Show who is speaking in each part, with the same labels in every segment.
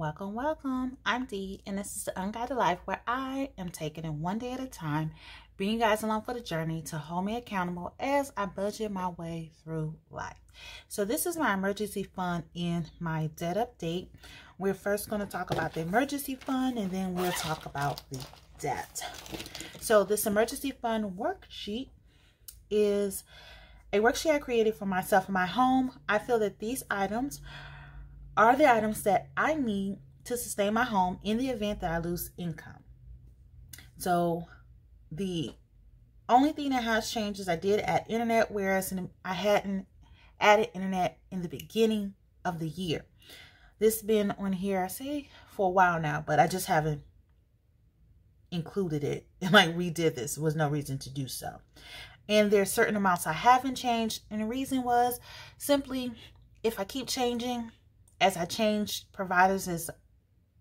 Speaker 1: welcome, welcome. I'm Dee, and this is the Unguided Life, where I am taking it one day at a time, bringing you guys along for the journey to hold me accountable as I budget my way through life. So this is my emergency fund and my debt update. We're first going to talk about the emergency fund, and then we'll talk about the debt. So this emergency fund worksheet is a worksheet I created for myself in my home. I feel that these items are the items that I need to sustain my home in the event that I lose income. So the only thing that has changed is I did add internet, whereas I hadn't added internet in the beginning of the year. This has been on here, I say, for a while now, but I just haven't included it and redid this. There was no reason to do so. And there's certain amounts I haven't changed, and the reason was simply if I keep changing, as I change providers, as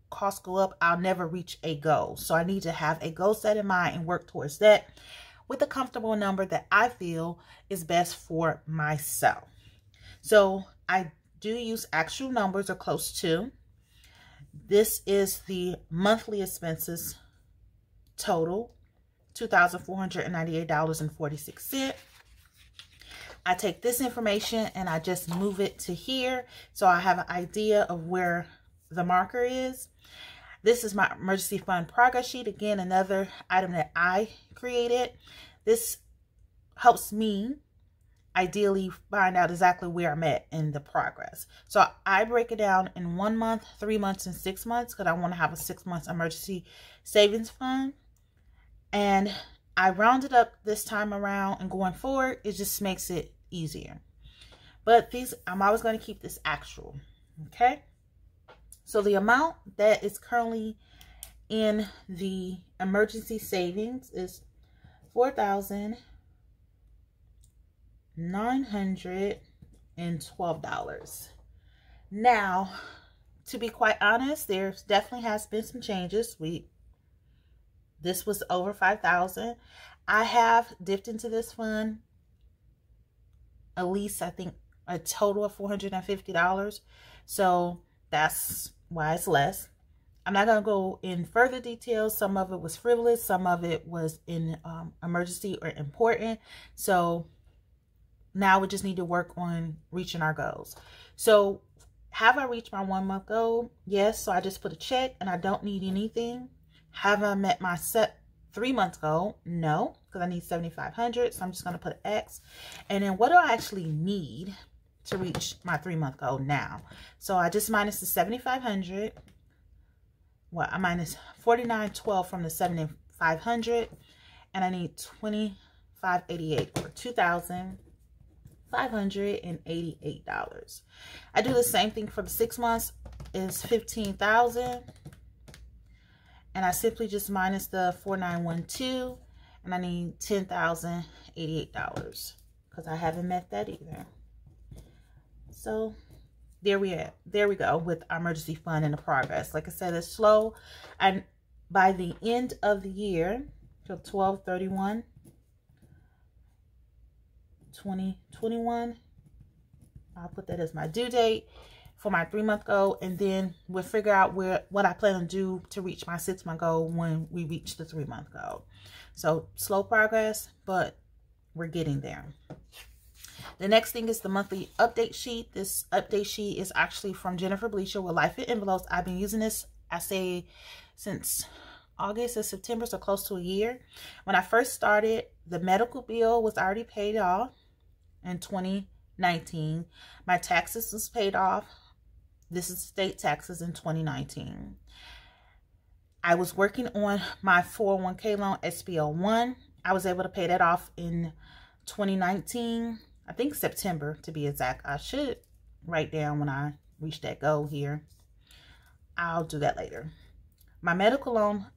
Speaker 1: costs go up, I'll never reach a goal. So I need to have a goal set in mind and work towards that with a comfortable number that I feel is best for myself. So I do use actual numbers or close to. This is the monthly expenses total, $2,498.46. I take this information and I just move it to here so I have an idea of where the marker is. This is my emergency fund progress sheet. Again, another item that I created. This helps me ideally find out exactly where I'm at in the progress. So I break it down in 1 month, 3 months, and 6 months because I want to have a 6 months emergency savings fund. And I rounded up this time around, and going forward, it just makes it easier. But I'm always going to keep this actual. Okay. So the amount that is currently in the emergency savings is $4,912. Now, to be quite honest, there definitely has been some changes. This was over $5,000. I have dipped into this fund at least, I think, a total of $450. So that's why it's less. I'm not going to go in further details. Some of it was frivolous. Some of it was in emergency or important. So now we just need to work on reaching our goals. So have I reached my 1 month goal? Yes. So I just put a check and I don't need anything. Have I met my set 3 month goal? No, because I need 7,500. So I'm just going to put an X. And then what do I actually need to reach my 3 month goal now? So I just minus the 7,500. Well, I minus 4,912 from the 7,500. And I need 2,588 or $2,588. I do the same thing for the 6 months. Is 15,000. And I simply just minus the 4,912, and I need $10,088 because I haven't met that either. So there we go with our emergency fund and the progress. Like I said, it's slow, and by the end of the year, till 12/31/2021, I'll put that as my due date for my 3 month goal, and then we'll figure out what I plan to do to reach my 6 month goal when we reach the 3 month goal. So slow progress, but we're getting there. The next thing is the monthly update sheet. This update sheet is actually from Jennifer Bleacher with Life in Envelopes. I've been using this, I say, since August or September, so close to a year. When I first started, the medical bill was already paid off in 2019. My taxes was paid off. This is state taxes in 2019. I was working on my 401k loan, SBL1. I was able to pay that off in 2019. I think September, to be exact. I should write down when I reach that goal here. I'll do that later. My medical loan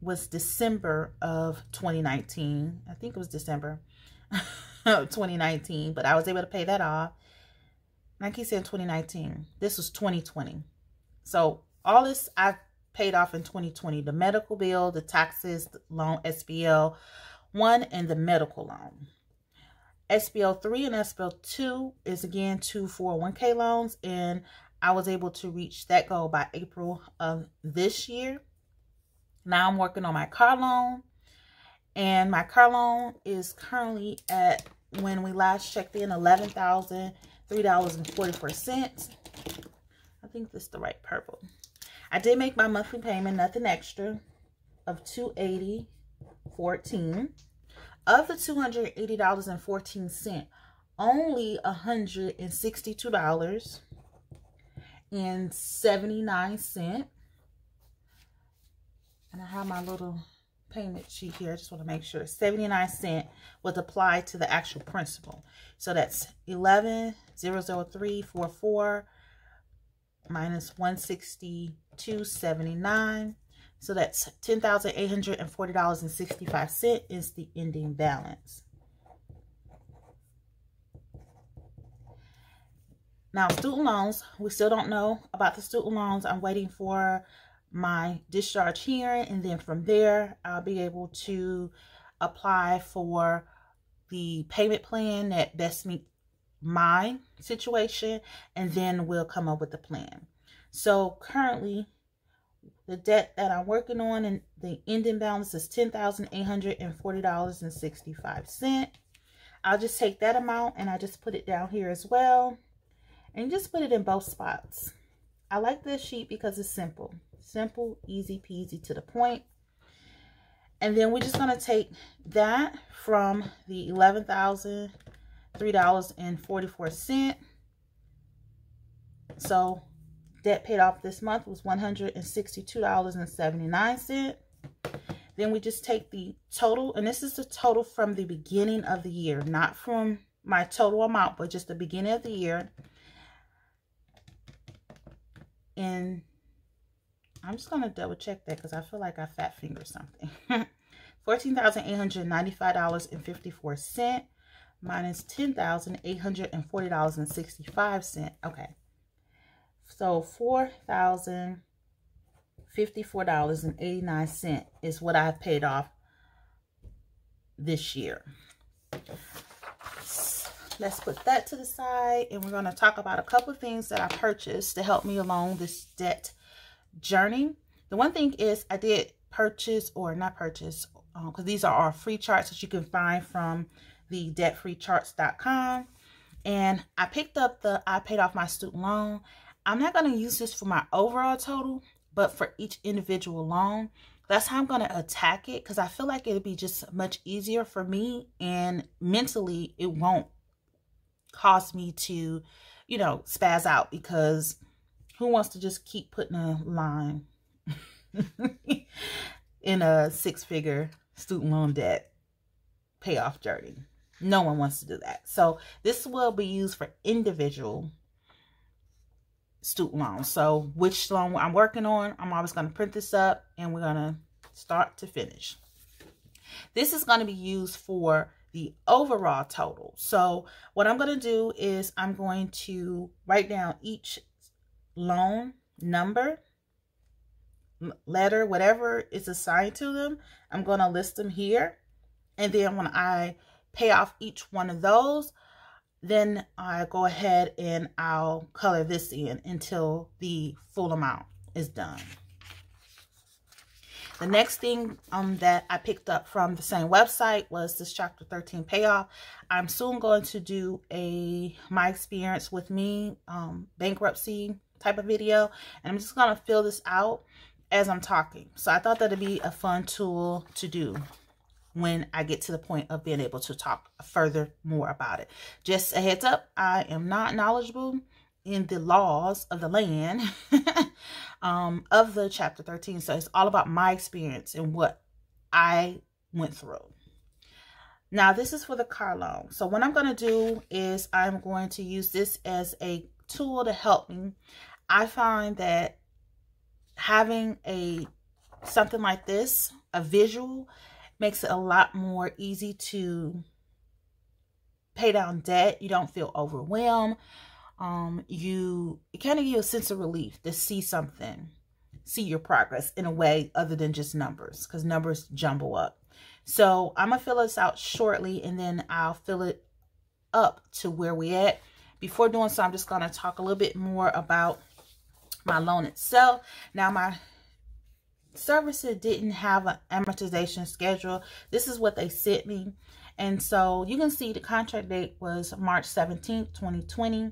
Speaker 1: was December of 2019. I think it was December of 2019, but I was able to pay that off. I keep saying 2019. This was 2020. So all this I paid off in 2020. The medical bill, the taxes, the loan, SBL1, and the medical loan. SBL3 and SBL2 is again 2 401k loans, and I was able to reach that goal by April of this year. Now I'm working on my car loan. And my car loan is currently at, when we last checked in, $11,003.44. I think this is the right purple. I did make my monthly payment, nothing extra, of $280.14. Of the $280.14, only $162.79. And I have my little payment sheet here. I just want to make sure 79 cents was applied to the actual principal. So that's 11,003.44 minus 162.79. So that's $10,840.65 is the ending balance. Now, student loans, we still don't know about the student loans. I'm waiting for my discharge hearing, and then from there I'll be able to apply for the payment plan that best meets my situation, and then we'll come up with the plan. So currently the debt that I'm working on and the ending balance is $10,840.65. I'll just take that amount and I just put it down here as well, and just put it in both spots. I like this sheet because it's simple. Simple, easy peasy, to the point. And then we're just going to take that from the $11,003.44. So debt paid off this month was $162.79. Then we just take the total, and this is the total from the beginning of the year, not from my total amount, but just the beginning of the year. And I'm just going to double check that because I feel like I fat fingered something. $14,895.54 minus $10,840.65. Okay. So $4,054.89 is what I paid off this year. Let's put that to the side, and we're going to talk about a couple of things that I purchased to help me along this debt journey. The one thing is I did purchase, or not purchase, because these are our free charts that you can find from the debtfreecharts.com. And I picked up I paid off my student loan. I'm not going to use this for my overall total, but for each individual loan. That's how I'm going to attack it, because I feel like it'll be just much easier for me, and mentally it won't cause me to, you know, spaz out, because who wants to just keep putting a line in a six-figure student loan debt payoff journey? No one wants to do that. So this will be used for individual student loans. So which loan I'm working on, I'm always going to print this up, and we're going to start to finish. This is going to be used for the overall total. So what I'm going to do is I'm going to write down each loan number, letter, whatever is assigned to them. I'm going to list them here, and then when I pay off each one of those, then I go ahead and I'll color this in until the full amount is done. The next thing that I picked up from the same website was this Chapter 13 payoff. I'm soon going to do my experience with me bankruptcy type of video, and I'm just going to fill this out as I'm talking. So I thought that'd be a fun tool to do when I get to the point of being able to talk further more about it. Just a heads up, I am not knowledgeable in the laws of the land of the Chapter 13. So it's all about my experience and what I went through. Now, this is for the car loan. So what I'm going to do is I'm going to use this as a tool to help me. I find that having something like this, a visual, makes it a lot more easy to pay down debt. You don't feel overwhelmed. It kind of gives you a sense of relief to see something, see your progress in a way other than just numbers, because numbers jumble up. So I'm going to fill this out shortly, and then I'll fill it up to where we at. Before doing so, I'm just going to talk a little bit more about my loan itself. Now my servicer didn't have an amortization schedule. This is what they sent me. And so you can see the contract date was March 17th, 2020.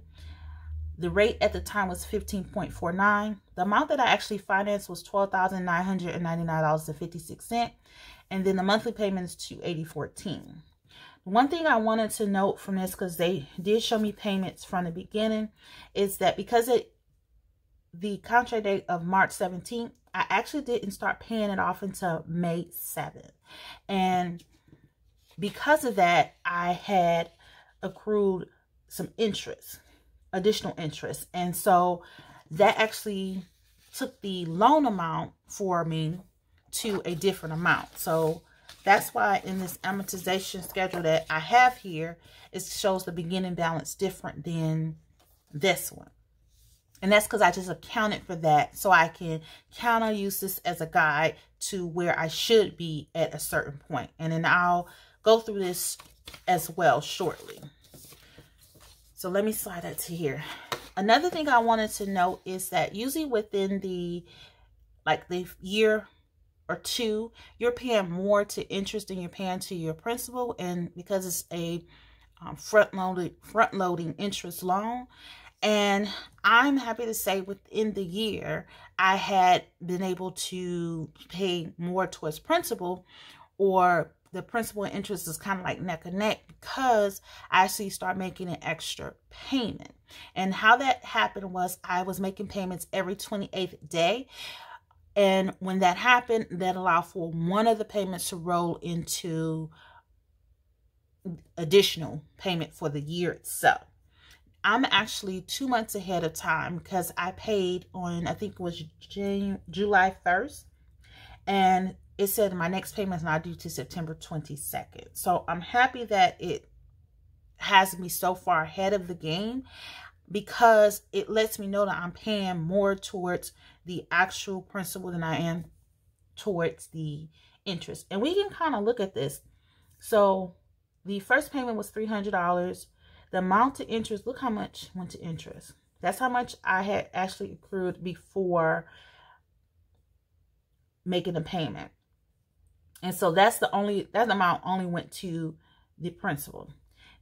Speaker 1: The rate at the time was 15.49. The amount that I actually financed was $12,999.56. And then the monthly payment is $280.14. One thing I wanted to note from this, because they did show me payments from the beginning, is that because the contract date of March 17th, I actually didn't start paying it off until May 7th. And because of that, I had accrued some interest, additional interest. And so that actually took the loan amount for me to a different amount. So that's why in this amortization schedule that I have here, it shows the beginning balance different than this one. And that's because I just accounted for that so I can kind of use this as a guide to where I should be at a certain point. And then I'll go through this as well shortly. So let me slide that to here. Another thing I wanted to note is that usually within the year or two, you're paying more to interest than you're paying to your principal. And because it's a front-loading interest loan. And I'm happy to say within the year, I had been able to pay more towards principal, or the principal and interest is kind of like neck and neck, because I actually start making an extra payment. And how that happened was I was making payments every 28th day. And when that happened, that allowed for one of the payments to roll into additional payment for the year itself. I'm actually 2 months ahead of time because I paid on, I think it was July 1st. And it said my next payment is not due to September 22nd. So I'm happy that it has me so far ahead of the game, because it lets me know that I'm paying more towards the actual principal than I am towards the interest. And we can kind of look at this. So the first payment was $300. The amount to interest, look how much went to interest. That's how much I had actually accrued before making the payment. And so that amount only went to the principal.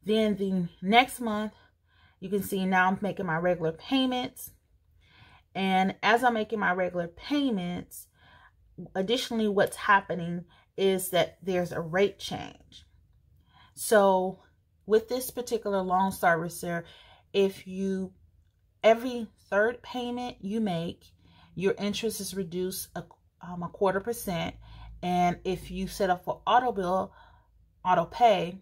Speaker 1: Then the next month, you can see now I'm making my regular payments. And as I'm making my regular payments, additionally what's happening is that there's a rate change. So with this particular loan servicer, if you, every third payment you make, your interest is reduced a 0.25%. And if you set up for auto pay,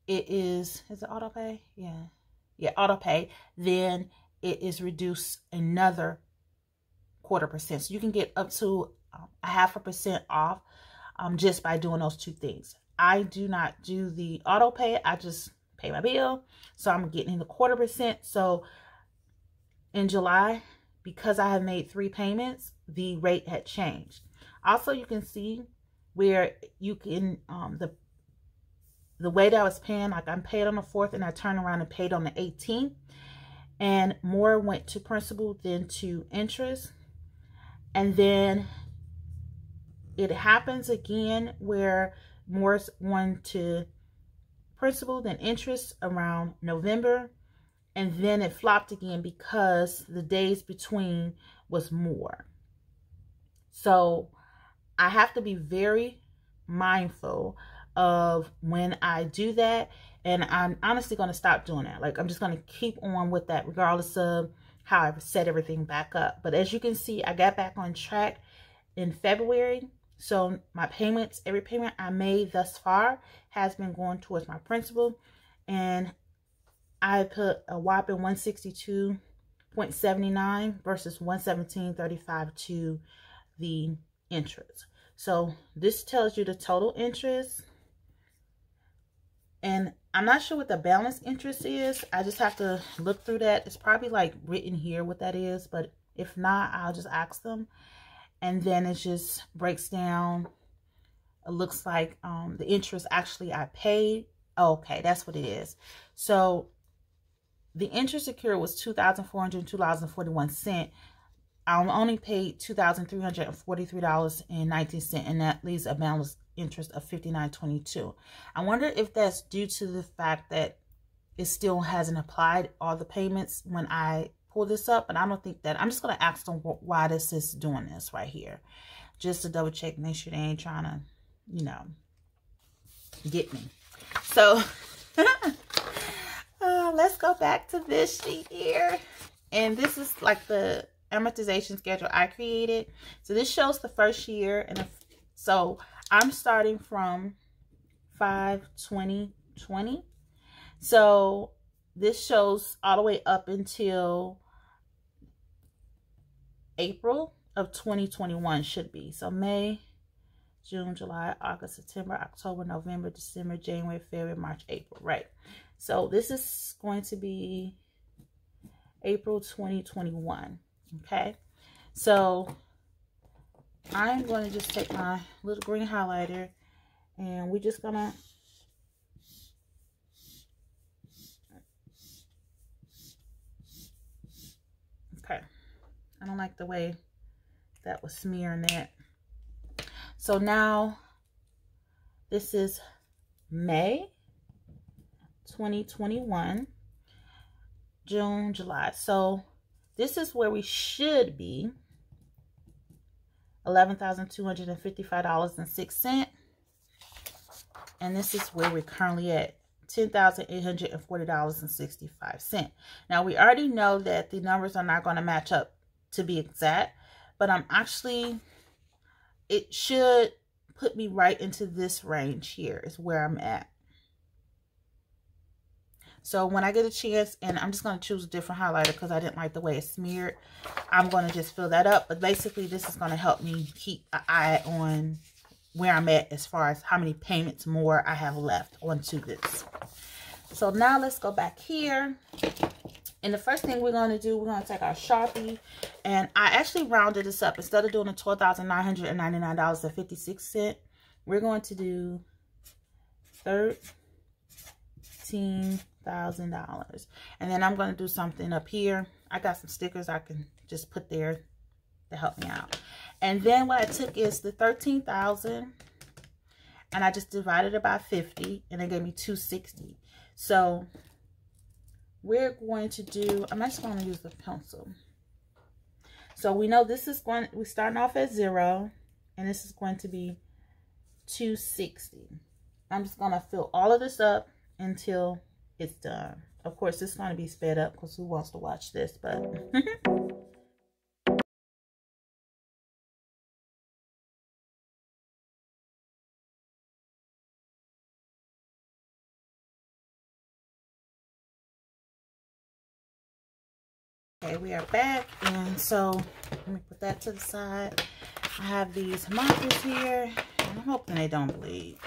Speaker 1: is it auto pay? Yeah, auto pay, then it is reduced another 0.25%. So you can get up to 0.5% off just by doing those two things. I do not do the auto pay. I just pay my bill. So I'm getting the 0.25%. So in July, because I have made 3 payments, the rate had changed. Also, you can see where you can, the way that I was paying, like I'm paid on the 4th and I turned around and paid on the 18th. And more went to principal than to interest. And then it happens again where more's going to principal than interest around November. And then it flopped again because the days between was more. So I have to be very mindful of when I do that. And I'm honestly going to stop doing that. Like, I'm just going to keep on with that regardless of how I set everything back up. But as you can see, I got back on track in February. So my payments, every payment I made thus far has been going towards my principal. And I put a whopping $162.79 versus $117.35 to the interest. So this tells you the total interest. And I'm not sure what the balance interest is. I just have to look through that. It's probably like written here what that is. But if not, I'll just ask them. And then it just breaks down. It looks like the interest actually I paid. Okay, that's what it is. So the interest secured was $2,402.41. I only paid $2,343.19, and that leaves a balance interest of $59.22. I wonder if that's due to the fact that it still hasn't applied all the payments when I pull this up, but I don't think that. I'm just going to ask them why this is doing this right here, just to double check, make sure they ain't trying to, you know, get me. So let's go back to this sheet here. And this is like the amortization schedule I created. So this shows the first year. And so I'm starting from 5/20/20. So this shows all the way up until April of 2021 should be. So May, June, July, August, September, October, November, December, January, February, March, April, right? So this is going to be April 2021, okay? So I'm going to just take my little green highlighter, and we're just gonna okay. I don't like the way that was smearing that. So now this is May 2021, June, July. So this is where we should be, $11,255.06. And this is where we're currently at, $10,840.65. Now, we already know that the numbers are not going to match up to be exact, but I'm actually, it should put me right into this range here is where I'm at. So when I get a chance, and I'm just going to choose a different highlighter because I didn't like the way it smeared, I'm going to just fill that up. But basically, this is going to help me keep an eye on where I'm at as far as how many payments more I have left onto this. So now let's go back here. And the first thing we're going to do, we're going to take our Sharpie. And I actually rounded this up. Instead of doing the $12,999.56, we're going to do $13,000. And then I'm going to do something up here. I got some stickers I can just put there to help me out. And then what I took is the 13,000 and I just divided it by 50, and it gave me 260. So we're going to do, I'm just going to use the pencil. So we know this is going, we're starting off at 0, and this is going to be 260. I'm just going to fill all of this up until it's done. Of course, it's going to be sped up because who wants to watch this, but okay, we are back, and so let me put that to the side. I have these markers here, and I'm hoping they don't bleed.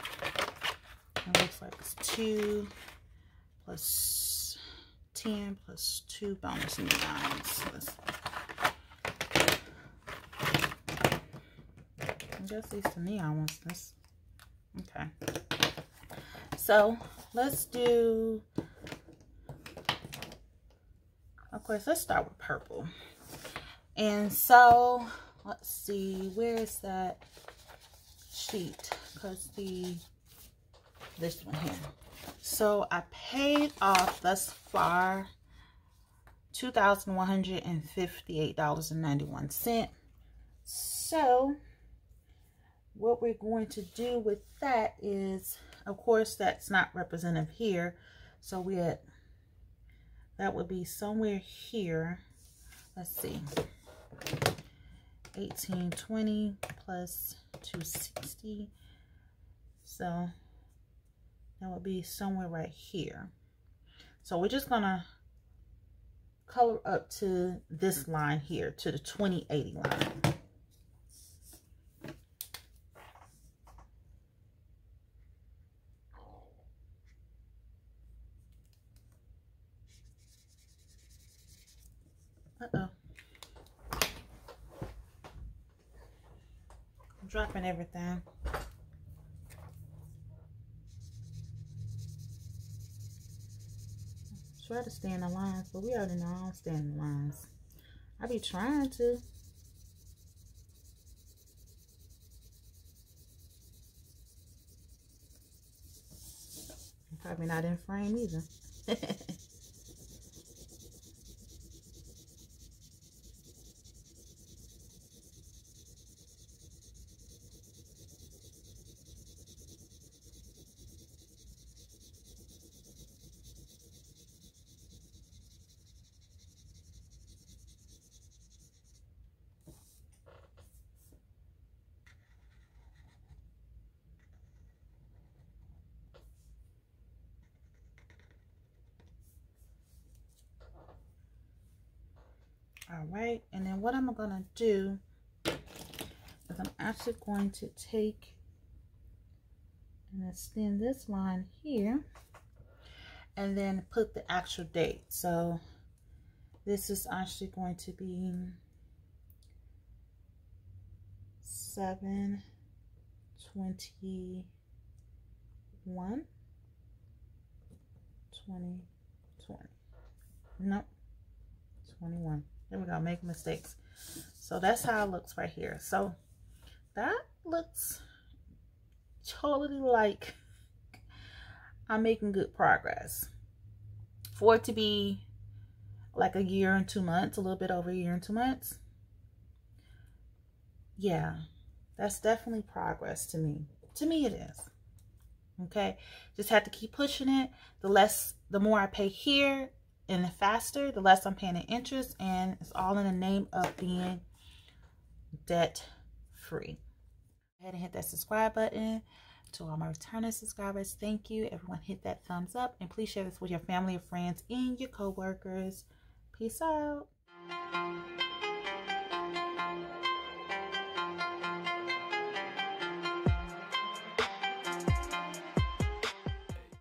Speaker 1: It looks like it's 2 plus 10 plus 2 bonus neons. I guess these are neon ones. Okay. So let's do. Of course, let's start with purple. And so, let's see, where is that sheet? Because this one here. So, I paid off thus far $2,158.91. So, what we're going to do with that is, of course, that's not representative here. So, we had, that would be somewhere here. Let's see. 1820 plus 260. So that would be somewhere right here. So we're just gonna color up to this line here, to the 2080 line. Uh-oh. I'm dropping everything. Try to stay in the lines, but we already know I don't stay in the lines. I be trying to. Probably not in frame either. All right, and then what I'm gonna do is I'm actually going to take and extend this line here and then put the actual date. So this is actually going to be 7/21/2020. Nope, 21. There we go, make mistakes. So that's how it looks right here. So that looks totally like I'm making good progress. For it to be like a year and 2 months, a little bit over a year and 2 months, yeah, that's definitely progress to me. To me it is. Okay, just have to keep pushing it. The more I pay here and the faster, the less I'm paying in interest, and it's all in the name of being debt free. Go ahead and hit that subscribe button. To all my returning subscribers, thank you. Everyone hit that thumbs up, and please share this with your family, your friends, and your co-workers. Peace out.